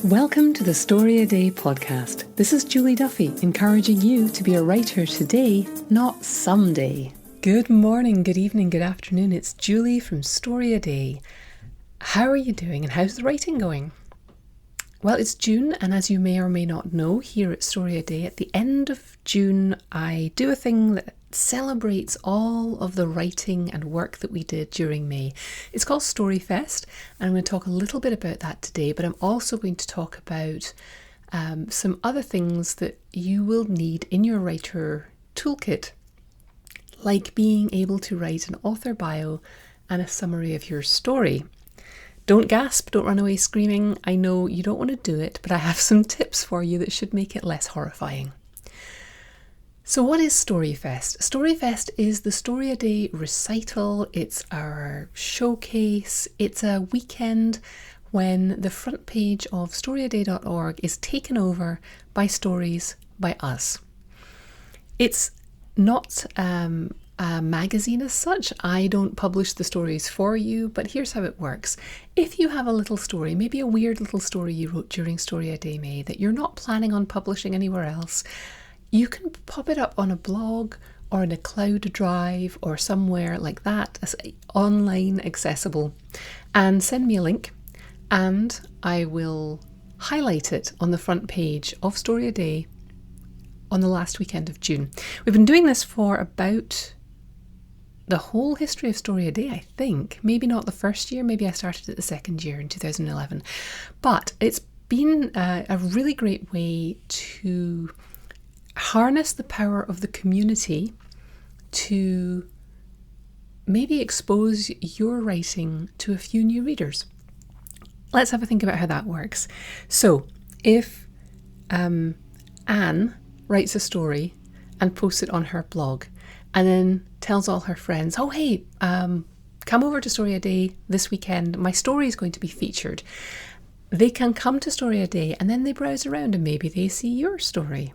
Welcome to the StoryADay podcast. This is Julie Duffy, encouraging you to be a writer today, not someday. Good morning, good evening, good afternoon. It's Julie from StoryADay. How are you doing and how's the writing going? Well, it's June, and as you may or may not know, here at StoryADay, at the end of June, I do a thing that celebrates all of the writing and work that we did during May. It's called StoryFest, and I'm going to talk a little bit about that today, but I'm also going to talk about some other things that you will need in your writer toolkit, like being able to write an author bio and a summary of your story. Don't gasp, don't run away screaming. I know you don't want to do it, but I have some tips for you that should make it less horrifying. So what is StoryFest? StoryFest is the StoryADay recital. It's our showcase. It's a weekend when the front page of storyaday.org is taken over by stories by us. It's not a magazine as such. I don't publish the stories for you, but here's how it works. If you have a little story, maybe a weird little story you wrote during StoryADay May that you're not planning on publishing anywhere else, you can pop it up on a blog or in a cloud drive or somewhere like that, as online accessible, and send me a link and I will highlight it on the front page of StoryADay on the last weekend of June. We've been doing this for about the whole history of StoryADay, I think. Maybe not the first year, maybe I started it the second year in 2011. But it's been a really great way to harness the power of the community to maybe expose your writing to a few new readers. Let's have a think about how that works. So if Anne writes a story and posts it on her blog and then tells all her friends, oh hey, come over to StoryADay this weekend, my story is going to be featured. They can come to StoryADay and then they browse around and maybe they see your story.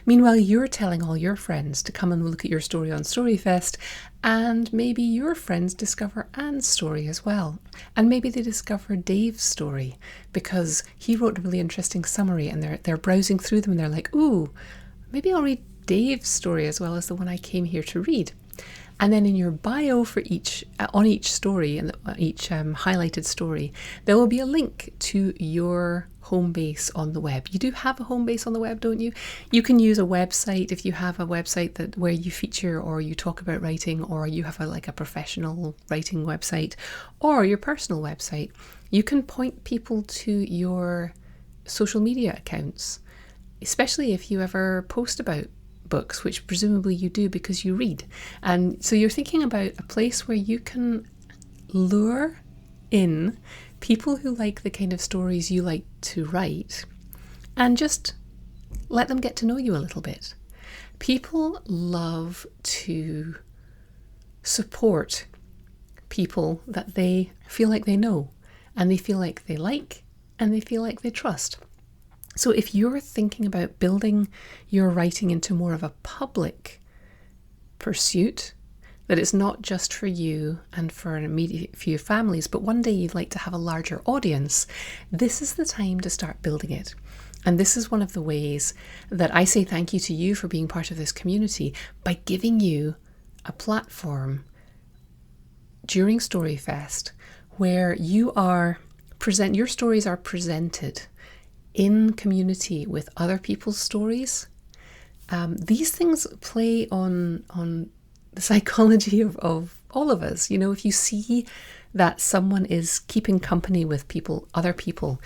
Meanwhile, you're telling all your friends to come and look at your story on StoryFest, and maybe your friends discover Anne's story as well. And maybe they discover Dave's story because he wrote a really interesting summary, and they're browsing through them and they're like, ooh, maybe I'll read Dave's story as well as the one I came here to read. And then in your bio for on each story and each highlighted story, there will be a link to your home base on the web. You do have a home base on the web, don't you? You can use a website if you have a website where you feature or you talk about writing, or you have a professional writing website or your personal website. You can point people to your social media accounts, especially if you ever post about books, which presumably you do because you read. And so you're thinking about a place where you can lure in people who like the kind of stories you like to write and just let them get to know you a little bit. People love to support people that they feel like they know and they feel like they like and they feel like they trust. So if you're thinking about building your writing into more of a public pursuit, that it's not just for you and for an immediate few families, but one day you'd like to have a larger audience, this is the time to start building it. And this is one of the ways that I say thank you to you for being part of this community, by giving you a platform during StoryFest where your stories are presented in community with other people's stories. These things play on the psychology of all of us. You know, if you see that someone is keeping company with other people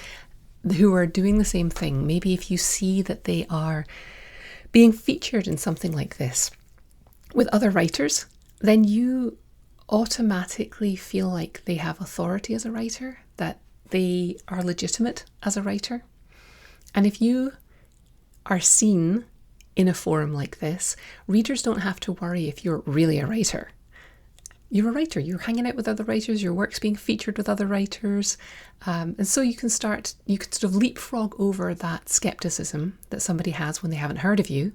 who are doing the same thing, maybe if you see that they are being featured in something like this with other writers, then you automatically feel like they have authority as a writer, that they are legitimate as a writer. And if you are seen in a forum like this, readers don't have to worry if you're really a writer. You're a writer, you're hanging out with other writers, your work's being featured with other writers. And so you can sort of leapfrog over that skepticism that somebody has when they haven't heard of you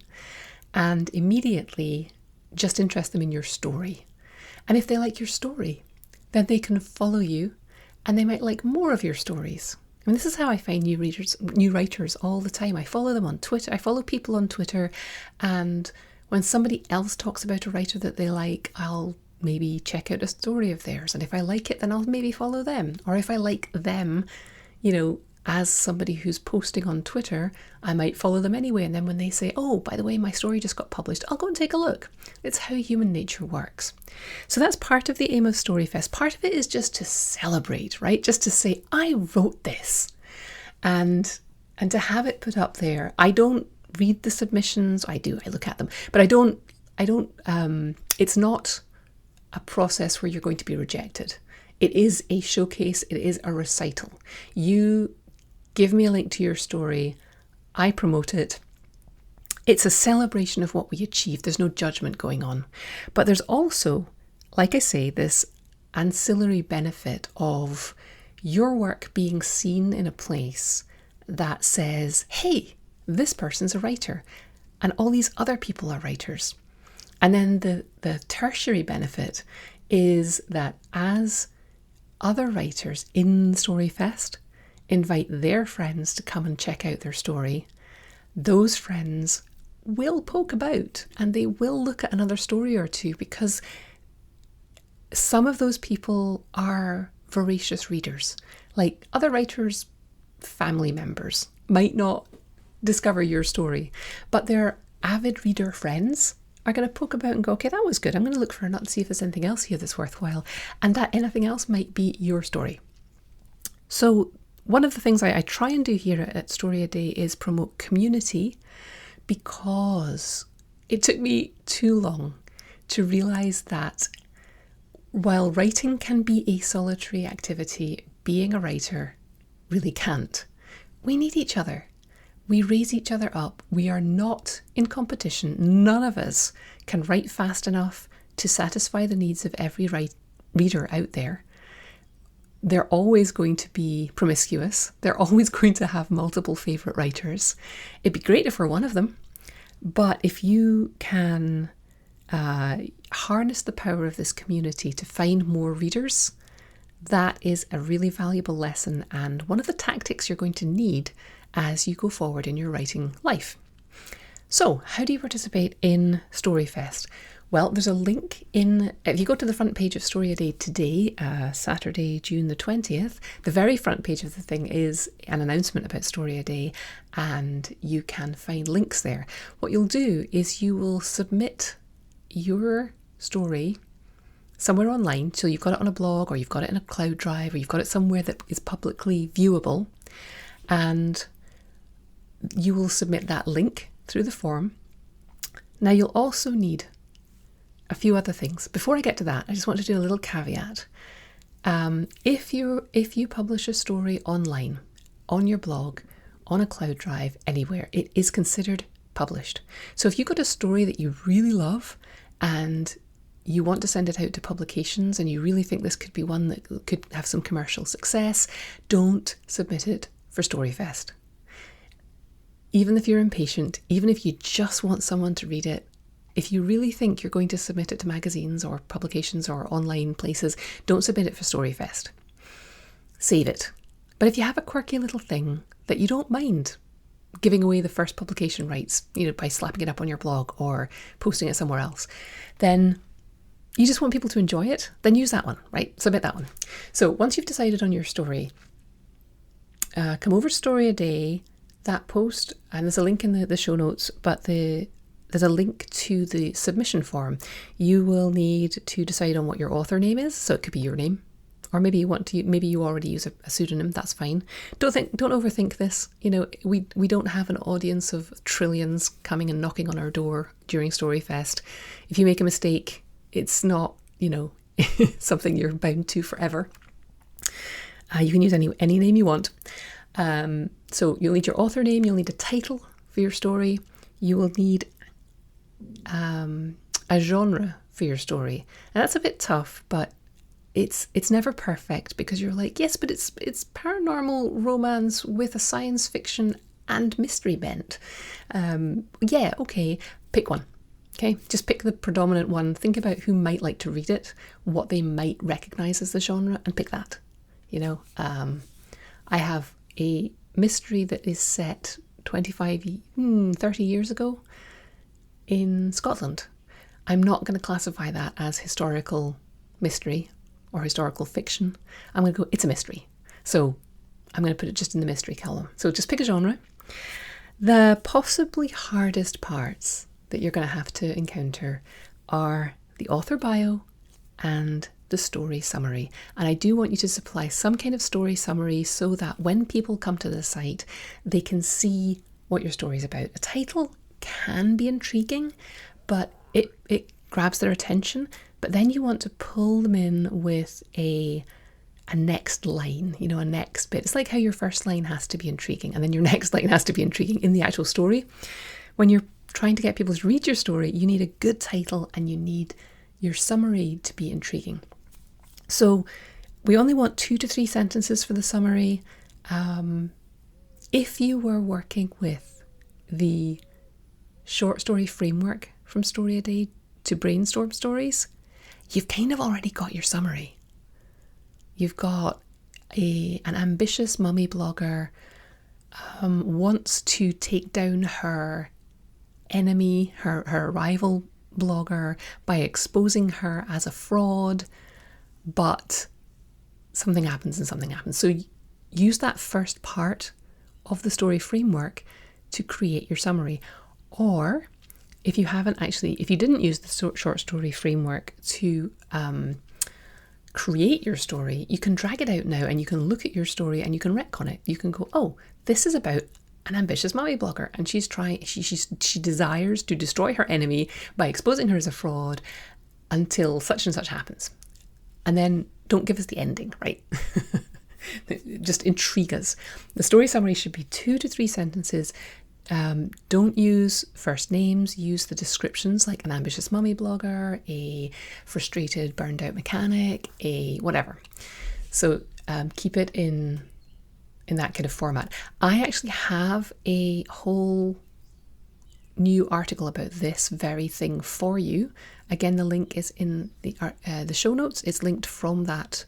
and immediately just interest them in your story. And if they like your story, then they can follow you and they might like more of your stories. And this is how I find new writers all the time. I follow them on Twitter. I follow people on Twitter, and when somebody else talks about a writer that they like, I'll maybe check out a story of theirs. And if I like it, then I'll maybe follow them. Or if I like them, as somebody who's posting on Twitter, I might follow them anyway. And then when they say, oh, by the way, my story just got published, I'll go and take a look. It's how human nature works. So that's part of the aim of StoryFest. Part of it is just to celebrate, right? Just to say, I wrote this. And to have it put up there. I don't read the submissions. I look at them. But it's not a process where you're going to be rejected. It is a showcase. It is a recital. You give me a link to your story. I promote it. It's a celebration of what we achieved. There's no judgment going on. But there's also, like I say, this ancillary benefit of your work being seen in a place that says, hey, this person's a writer and all these other people are writers. And then the tertiary benefit is that as other writers in StoryFest invite their friends to come and check out their story, those friends will poke about and they will look at another story or two, because some of those people are voracious readers. Like other writers' family members might not discover your story, but their avid reader friends are going to poke about and go, okay, that was good. I'm going to look for a nut and see if there's anything else here that's worthwhile. And that anything else might be your story. So one of the things I try and do here at StoryADay is promote community, because it took me too long to realise that while writing can be a solitary activity, being a writer really can't. We need each other. We raise each other up. We are not in competition. None of us can write fast enough to satisfy the needs of every reader out there. They're always going to be promiscuous. They're always going to have multiple favourite writers. It'd be great if we're one of them. But if you can harness the power of this community to find more readers, that is a really valuable lesson and one of the tactics you're going to need as you go forward in your writing life. So, how do you participate in StoryFest? Well, there's a link if you go to the front page of StoryADay today, Saturday, June the 20th, the very front page of the thing is an announcement about StoryADay, and you can find links there. What you'll do is you will submit your story somewhere online, so you've got it on a blog or you've got it in a cloud drive or you've got it somewhere that is publicly viewable, and you will submit that link through the form. Now you'll also need a few other things. Before I get to that, I just want to do a little caveat. If you publish a story online, on your blog, on a cloud drive, anywhere, it is considered published. So if you've got a story that you really love and you want to send it out to publications and you really think this could be one that could have some commercial success, don't submit it for StoryFest. Even if you're impatient, even if you just want someone to read it, if you really think you're going to submit it to magazines or publications or online places, don't submit it for StoryFest. Save it. But if you have a quirky little thing that you don't mind giving away the first publication rights, by slapping it up on your blog or posting it somewhere else, then you just want people to enjoy it, then use that one, right? Submit that one. So once you've decided on your story, come over to StoryADay, that post, and there's a link in the show notes, but there's a link to the submission form. You will need to decide on what your author name is. So it could be your name, or maybe you already use a pseudonym. That's fine. Don't overthink this. We don't have an audience of trillions coming and knocking on our door during StoryFest. If you make a mistake, it's not, something you're bound to forever. You can use any name you want. So you'll need your author name. You'll need a title for your story. You will need a genre for your story, and that's a bit tough, but it's never perfect, because you're like, yes, but it's paranormal romance with a science fiction and mystery bent. Okay, pick one. Okay, just pick the predominant one. Think about who might like to read it, what they might recognize as the genre, and pick that. I have a mystery that is set 30 years ago in Scotland. I'm not going to classify that as historical mystery or historical fiction. I'm going to go, it's a mystery. So I'm going to put it just in the mystery column. So just pick a genre. The possibly hardest parts that you're going to have to encounter are the author bio and the story summary. And I do want you to supply some kind of story summary so that when people come to the site, they can see what your story is about. A title can be intriguing, but it grabs their attention. But then you want to pull them in with a next line, a next bit. It's like how your first line has to be intriguing and then your next line has to be intriguing in the actual story. When you're trying to get people to read your story, you need a good title and you need your summary to be intriguing. So we only want 2 to 3 sentences for the summary. If you were working with the short story framework from StoryADay to brainstorm stories, you've kind of already got your summary. You've got an ambitious mummy blogger wants to take down her enemy, her rival blogger, by exposing her as a fraud, but something happens. So use that first part of the story framework to create your summary. Or if you didn't use the short story framework to create your story, you can drag it out now and you can look at your story and you can retcon it. You can go, oh, this is about an ambitious mummy blogger and she desires to destroy her enemy by exposing her as a fraud until such and such happens. And then don't give us the ending, right? Just intrigue us. The story summary should be 2 to 3 sentences. Don't use first names, use the descriptions like an ambitious mummy blogger, a frustrated, burned out mechanic, a whatever. So keep it in that kind of format. I actually have a whole new article about this very thing for you. Again, the link is in the show notes. It's linked from that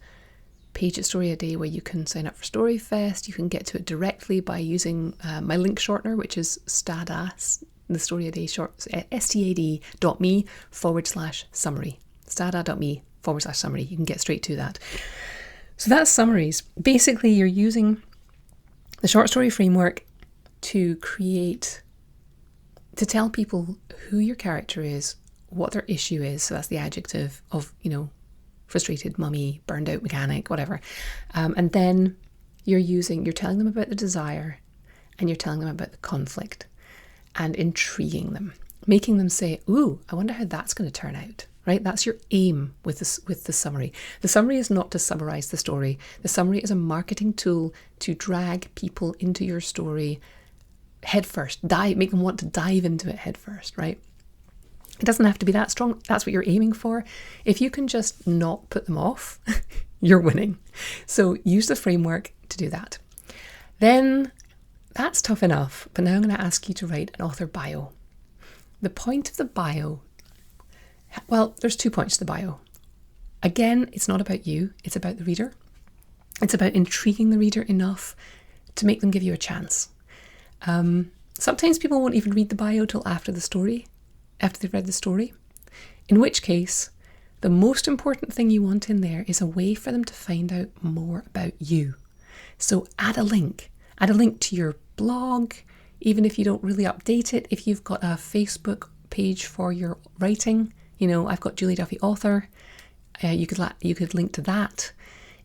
page at StoryADay where you can sign up for StoryFest. You can get to it directly by using my link shortener, which is StoryADay, the StoryADay short, stad.me/summary. Stad.me/summary. You can get straight to that. So that's summaries. Basically, you're using the short story framework to tell people who your character is, what their issue is. So that's the adjective of, frustrated mummy, burned out mechanic, whatever. And then you're telling them about the desire and you're telling them about the conflict and intriguing them, making them say, ooh, I wonder how that's going to turn out, right? That's your aim with the summary. The summary is not to summarize the story. The summary is a marketing tool to drag people into your story head first, make them want to dive into it head first, right? It doesn't have to be that strong. That's what you're aiming for. If you can just not put them off, you're winning. So use the framework to do that. Then that's tough enough, but now I'm going to ask you to write an author bio. The point of the bio, well, there's 2 points to the bio. Again, it's not about you, it's about the reader. It's about intriguing the reader enough to make them give you a chance. Sometimes people won't even read the bio till after they've read the story, in which case the most important thing you want in there is a way for them to find out more about you. So add a link to your blog, even if you don't really update it. If you've got a Facebook page for your writing, I've got Julie Duffy Author, you could link to that.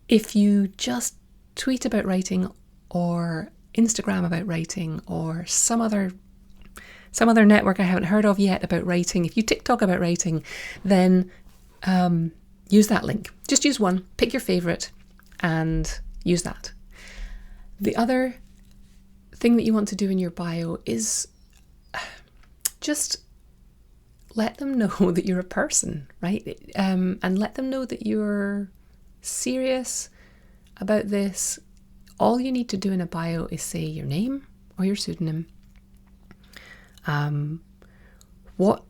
If you just tweet about writing or Instagram about writing or some other network I haven't heard of yet about writing, if you TikTok about writing, then use that link. Just use one, pick your favourite and use that. The other thing that you want to do in your bio is just let them know that you're a person, right? And let them know that you're serious about this. All you need to do in a bio is say your name or your pseudonym, what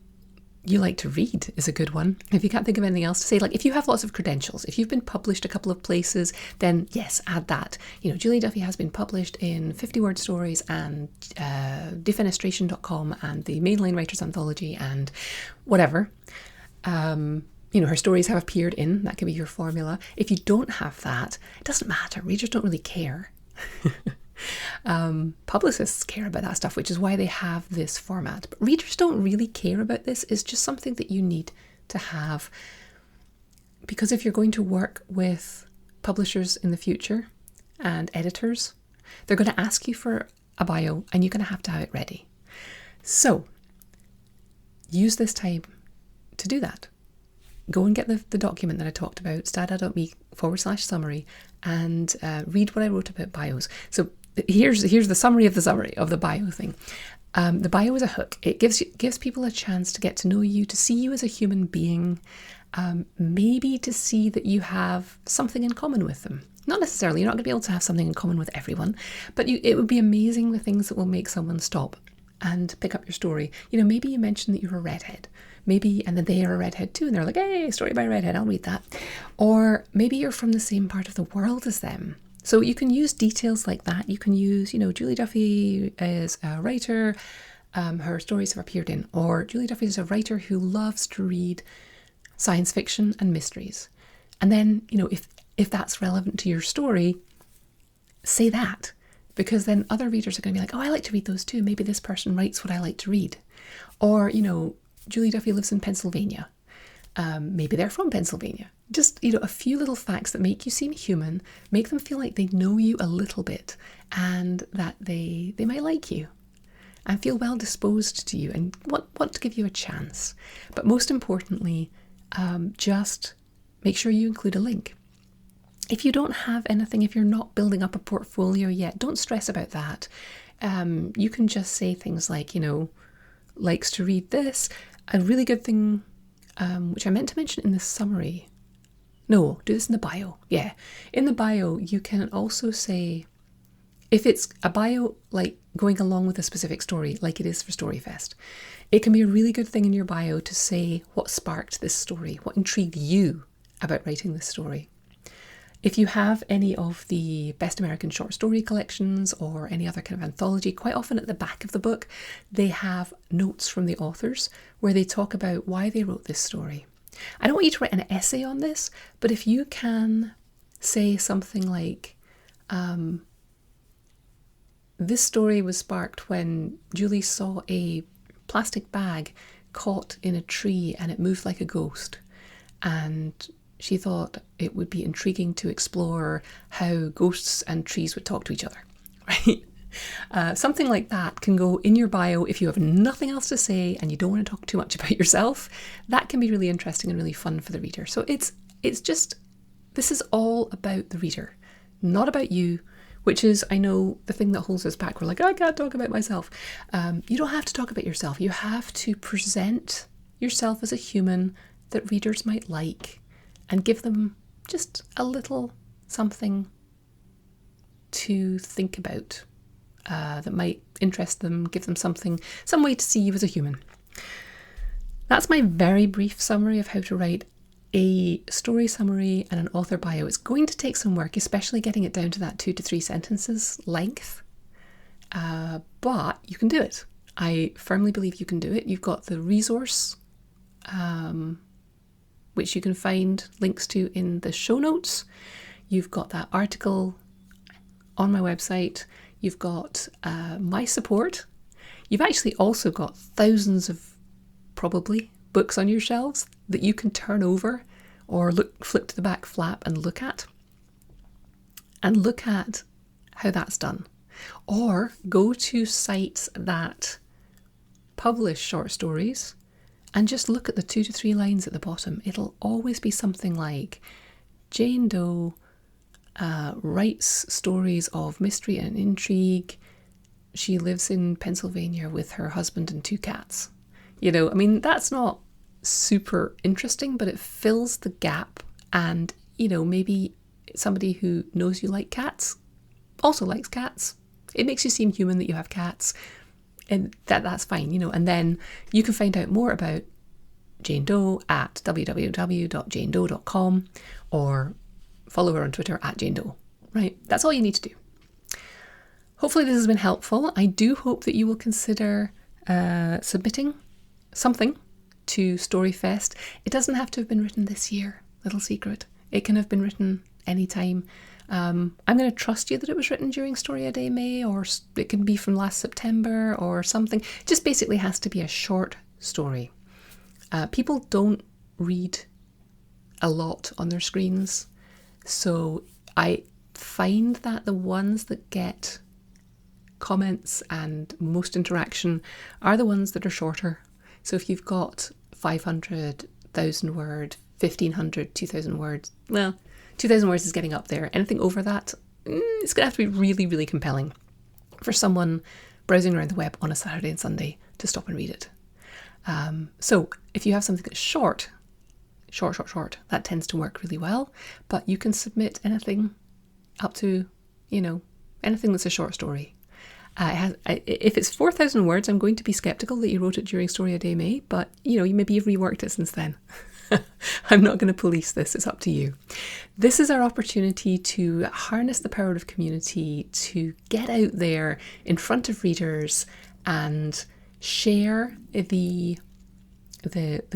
you like to read is a good one. If you can't think of anything else to say, like if you have lots of credentials, if you've been published a couple of places, then yes, add that. Julie Duffy has been published in 50 Word Stories and defenestration.com and the Mainline Writers Anthology and whatever. Her stories have appeared in, that can be your formula. If you don't have that, it doesn't matter. Readers don't really care. Publicists care about that stuff, which is why they have this format. But readers don't really care about this. It's just something that you need to have. Because if you're going to work with publishers in the future and editors, they're going to ask you for a bio and you're going to have it ready. So use this time to do that. Go and get the document that I talked about, StoryADay.me/summary, and read what I wrote about bios. So here's the summary of the bio thing. The bio is a hook. It gives people a chance to get to know you, to see you as a human being, maybe to see that you have something in common with them. Not necessarily, you're not going to be able to have something in common with everyone, but it would be amazing the things that will make someone stop and pick up your story. Maybe you mentioned that you're a redhead. And then they are a redhead too, and they're like, hey, story by a redhead, I'll read that. Or maybe you're from the same part of the world as them. So you can use details like that. You can use, Julie Duffy is a writer, her stories have appeared in, or Julie Duffy is a writer who loves to read science fiction and mysteries. And then, if that's relevant to your story, say that, because then other readers are going to be like, oh, I like to read those too. Maybe this person writes what I like to read. Or, Julie Duffy lives in Pennsylvania. Maybe they're from Pennsylvania. Just, a few little facts that make you seem human, make them feel like they know you a little bit and that they might like you and feel well disposed to you and want to give you a chance. But most importantly, just make sure you include a link. If you don't have anything, if you're not building up a portfolio yet, don't stress about that. You can just say things like, likes to read this. A really good thing, which I meant to mention in the summary. No, do this in the bio. Yeah. In the bio, you can also say, if it's a bio like going along with a specific story, like it is for StoryFest, it can be a really good thing in your bio to say what sparked this story, what intrigued you about writing this story. If you have any of the Best American Short Story collections or any other kind of anthology, quite often at the back of the book, they have notes from the authors where they talk about why they wrote this story. I don't want you to write an essay on this, but if you can say something like, this story was sparked when Julie saw a plastic bag caught in a tree and it moved like a ghost. And she thought it would be intriguing to explore how ghosts and trees would talk to each other, right? Something like that can go in your bio if you have nothing else to say and you don't want to talk too much about yourself. That can be really interesting and really fun for the reader. So it's just, this is all about the reader, not about you, which is, I know, the thing that holds us back. We're like, I can't talk about myself. You don't have to talk about yourself. You have to present yourself as a human that readers might like, and give them just a little something to think about that might interest them, give them some way to see you as a human. That's my very brief summary of how to write a story summary and an author bio. It's going to take some work, especially getting it down to that 2 to 3 sentences length, but you can do it. I firmly believe you can do it. You've got the resource, which you can find links to in the show notes. You've got that article on my website. You've got my support. You've actually also got thousands of probably books on your shelves that you can turn over or flip to the back flap and look at how that's done. Or go to sites that publish short stories and just look at the 2 to 3 lines at the bottom. It'll always be something like, Jane Doe writes stories of mystery and intrigue. She lives in Pennsylvania with her husband and 2 cats. That's not super interesting, but it fills the gap. And, maybe somebody who knows you like cats also likes cats. It makes you seem human that you have cats. And that's fine, And then you can find out more about Jane Doe at www.janedoe.com, or follow her on Twitter at Jane Doe, right? That's all you need to do. Hopefully this has been helpful. I do hope that you will consider submitting something to StoryFest. It doesn't have to have been written this year, little secret. It can have been written anytime. I'm going to trust you that it was written during StoryADay May, or it can be from last September or something. It just basically has to be a short story. People don't read a lot on their screens, so I find that the ones that get comments and most interaction are the ones that are shorter. So if you've got 500, 1,000 word, 1,500, 2,000 words, well, 2,000 words is getting up there. Anything over that, it's going to have to be really, really compelling for someone browsing around the web on a Saturday and Sunday to stop and read it. So if you have something that's short, that tends to work really well. But you can submit anything up to, anything that's a short story. If it's 4,000 words, I'm going to be sceptical that you wrote it during StoryADay May, but maybe you've reworked it since then. I'm not going to police this, it's up to you. This is our opportunity to harness the power of community, to get out there in front of readers and share the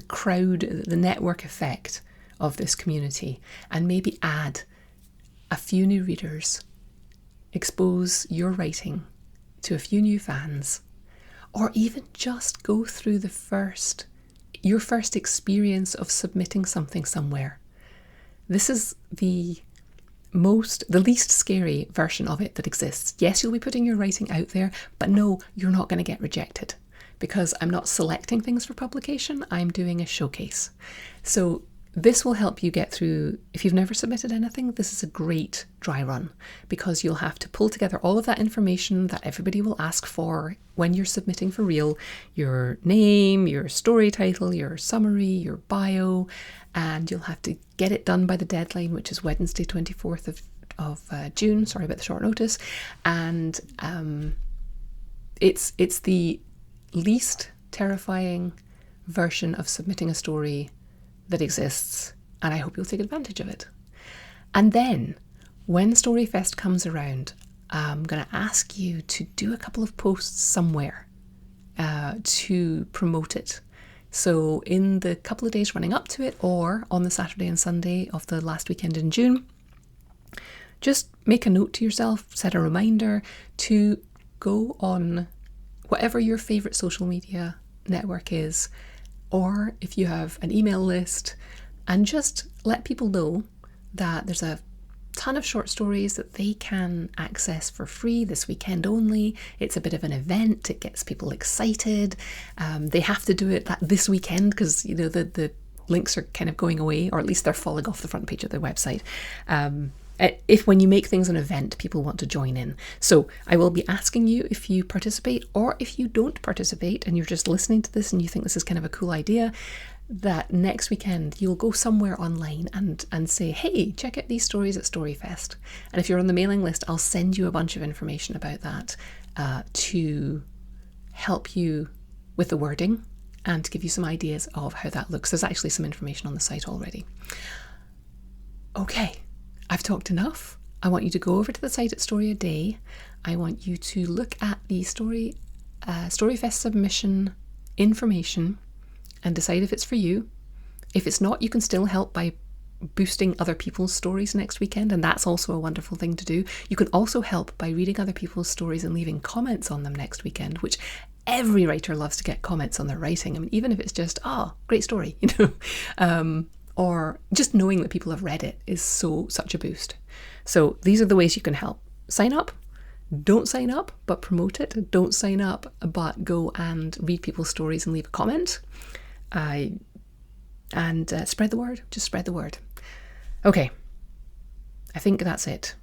crowd, the network effect of this community, and maybe add a few new readers, expose your writing to a few new fans, or even just go through your first experience of submitting something somewhere. This is the least scary version of it that exists. Yes, you'll be putting your writing out there, but no, you're not going to get rejected, because I'm not selecting things for publication, I'm doing a showcase. So this will help you get through. If you've never submitted anything, this is a great dry run, because you'll have to pull together all of that information that everybody will ask for when you're submitting for real. Your name, your story title, your summary, your bio, and you'll have to get it done by the deadline, which is Wednesday 24th of June. Sorry about the short notice. And it's the least terrifying version of submitting a story that exists, and I hope you'll take advantage of it. And then when StoryFest comes around, I'm going to ask you to do a couple of posts somewhere to promote it. So in the couple of days running up to it, or on the Saturday and Sunday of the last weekend in June, just make a note to yourself, set a reminder to go on whatever your favourite social media network is, or if you have an email list, and just let people know that there's a ton of short stories that they can access for free this weekend only. It's a bit of an event. It gets people excited. They have to do it this weekend because the links are kind of going away, or at least they're falling off the front page of their website. If when you make things an event, people want to join in. So I will be asking you if you participate, or if you don't participate and you're just listening to this and you think this is kind of a cool idea, that next weekend you'll go somewhere online and say, hey, check out these stories at StoryFest. And if you're on the mailing list, I'll send you a bunch of information about that to help you with the wording and to give you some ideas of how that looks. There's actually some information on the site already. Okay. I've talked enough. I want you to go over to the site at StoryADay. I want you to look at the StoryFest submission information and decide if it's for you. If it's not, you can still help by boosting other people's stories next weekend, and that's also a wonderful thing to do. You can also help by reading other people's stories and leaving comments on them next weekend, which every writer loves to get comments on their writing. I mean, even if it's just, great story, or just knowing that people have read it is such a boost. So these are the ways you can help. Sign up. Don't sign up, but promote it. Don't sign up, but go and read people's stories and leave a comment. And spread the word. Just spread the word. Okay. I think that's it.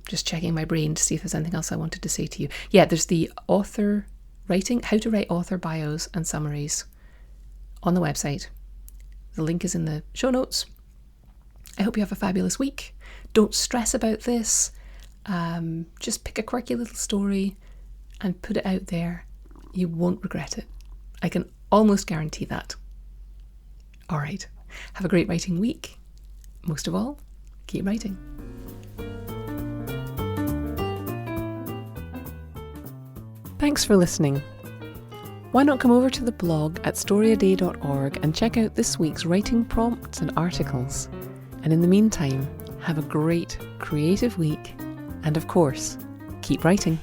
Just checking my brain to see if there's anything else I wanted to say to you. Yeah, there's the author writing, how to write author bios and summaries on the website. The link is in the show notes. I hope you have a fabulous week. Don't stress about this. Just pick a quirky little story and put it out there. You won't regret it. I can almost guarantee that. All right, have a great writing week. Most of all, keep writing. Thanks for listening. Why not come over to the blog at storyaday.org and check out this week's writing prompts and articles. And in the meantime, have a great creative week and of course, keep writing.